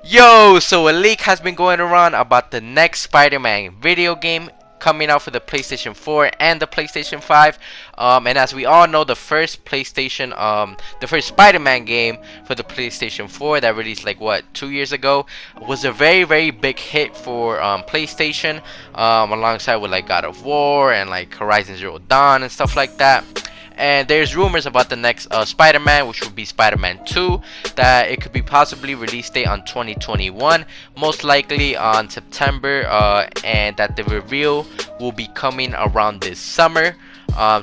Yo, so a leak has been going around about the next Spider-Man video game coming out for the PlayStation 4 and the PlayStation 5. And as we all know, the first the first Spider-Man game for the PlayStation 4 that released like what 2 years ago was a very big hit for PlayStation, alongside with like God of War and like Horizon Zero Dawn and stuff like that. And there's rumors about the next Spider-Man, which would be Spider-Man 2, that it could be possibly release date on 2021, most likely on September, and that the reveal will be coming around this summer.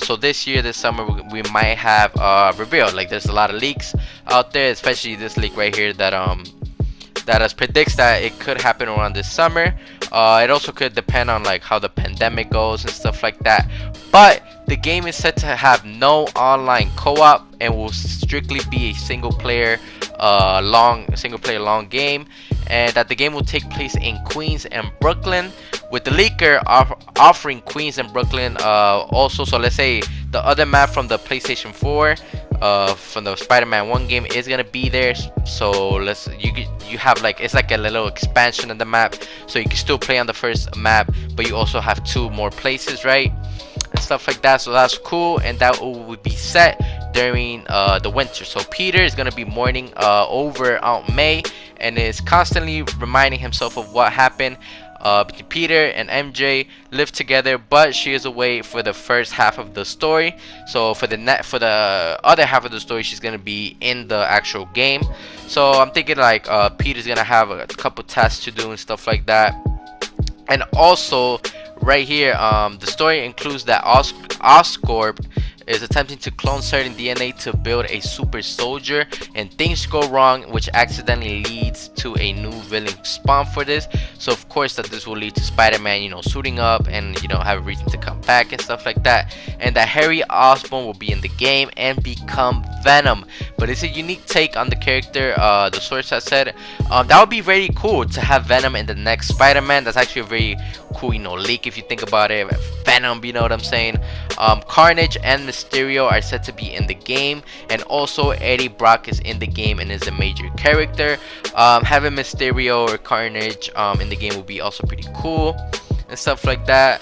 So this summer, we might have a reveal. Like there's a lot of leaks out there, especially this leak right here that us predicts that it could happen around this summer. It also could depend on like how the pandemic goes and stuff like that. But the game is set to have no online co-op and will strictly be a single player long game, and that the game will take place in Queens and Brooklyn, with the leaker offering Queens and Brooklyn also. So let's say the other map from the PlayStation 4 from the Spider-Man 1 game is gonna be there. So you have like, it's like a little expansion of the map, so you can still play on the first map, but you also have 2 more places, right? And stuff like that. So that's cool, and that will be set during the winter. So Peter is gonna be mourning over Aunt May and is constantly reminding himself of what happened. Peter and MJ live together, but she is away for the first half of the story. So for the other half of the story, she's gonna be in the actual game. So I'm thinking like Peter's gonna have a couple tasks to do and stuff like that. And also right here, the story includes that Oscorp is attempting to clone certain DNA to build a super soldier, and things go wrong, which accidentally leads to a new villain spawn for this. So of course that this will lead to Spider-Man, suiting up and have a reason to come back and stuff like that. And that Harry Osborn will be in the game and become Venom, but it's a unique take on the character. The source has said that would be very cool to have Venom in the next Spider-Man. That's actually a very cool leak if you think about it. Venom, you know what I'm saying? Carnage and Mysterio are set to be in the game, and also Eddie Brock is in the game and is a major character. Having Mysterio or Carnage in the game will be also pretty cool and stuff like that.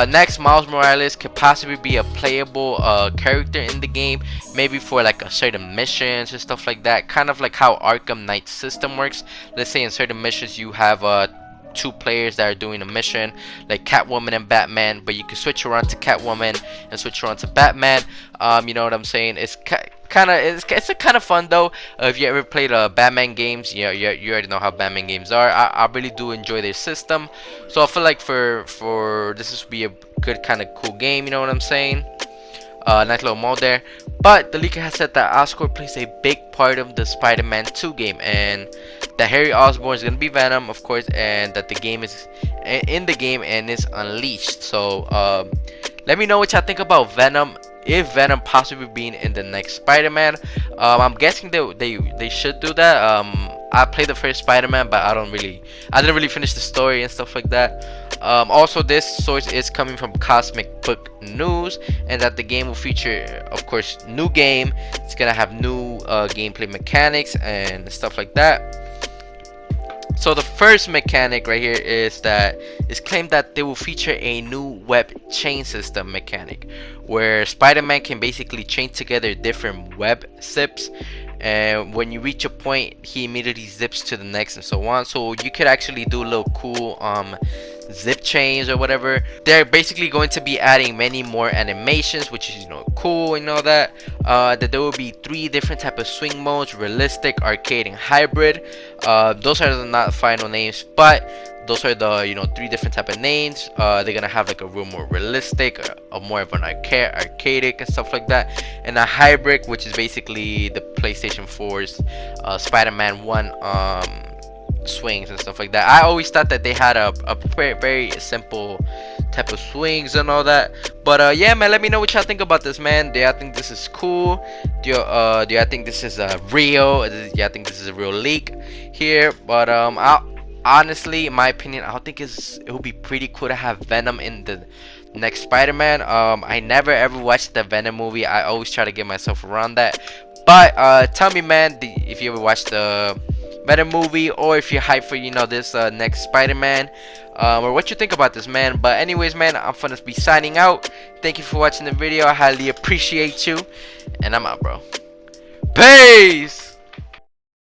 Next, Miles Morales could possibly be a playable character in the game, maybe for like a certain missions and stuff like that, kind of like how Arkham Knight system works. Let's say in certain missions you have 2 players that are doing a mission, like Catwoman and Batman, but you can switch around to Catwoman and switch around to Batman. You know what I'm saying? It's kind of fun though. If you ever played Batman games, you already know how Batman games are. I really do enjoy their system, so I feel like for this would be a good kind of cool game. You know what I'm saying? Nice little mode there. But the leaker has said that Oscorp plays a big part of the Spider-Man 2 game, and that Harry Osborn is gonna be Venom, of course, and that the game is in the game and is unleashed. So let me know what y'all think about Venom, if Venom possibly being in the next Spider-Man. I'm guessing they should do that. I played the first Spider-Man, but I didn't really finish the story and stuff like that. Also, this source is coming from Cosmic Book News, and that the game will feature, of course, new game. It's gonna have new gameplay mechanics and stuff like that. So the first mechanic right here is that it's claimed that they will feature a new web chain system mechanic, where Spider-Man can basically chain together different web zips, and when you reach a point, he immediately zips to the next and so on. So you could actually do a little cool zip chains or whatever. They're basically going to be adding many more animations, which is cool and all that. That there will be 3 different type of swing modes: realistic, arcade, and hybrid. Those are not final names, but those are the 3 different type of names. They're gonna have like a real more realistic, a more of an arcadic and stuff like that, and a hybrid, which is basically the PlayStation 4's Spider-Man 1 swings and stuff like that. I always thought that they had a very simple type of swings and all that. But yeah, man, let me know what y'all think about this, man. Do y'all think this is cool? Do y'all think this is real? Do y'all think this is a real leak here? But honestly, in my opinion, I think it would be pretty cool to have Venom in the next Spider-Man. I never ever watched the Venom movie. I always try to get myself around that. But tell me, man, if you ever watched the better movie, or if you're hyped for this next Spider-Man, or what you think about this, man. But anyways, man, I'm gonna be signing out. Thank you for watching the video. I highly appreciate you, and I'm out, bro. Peace.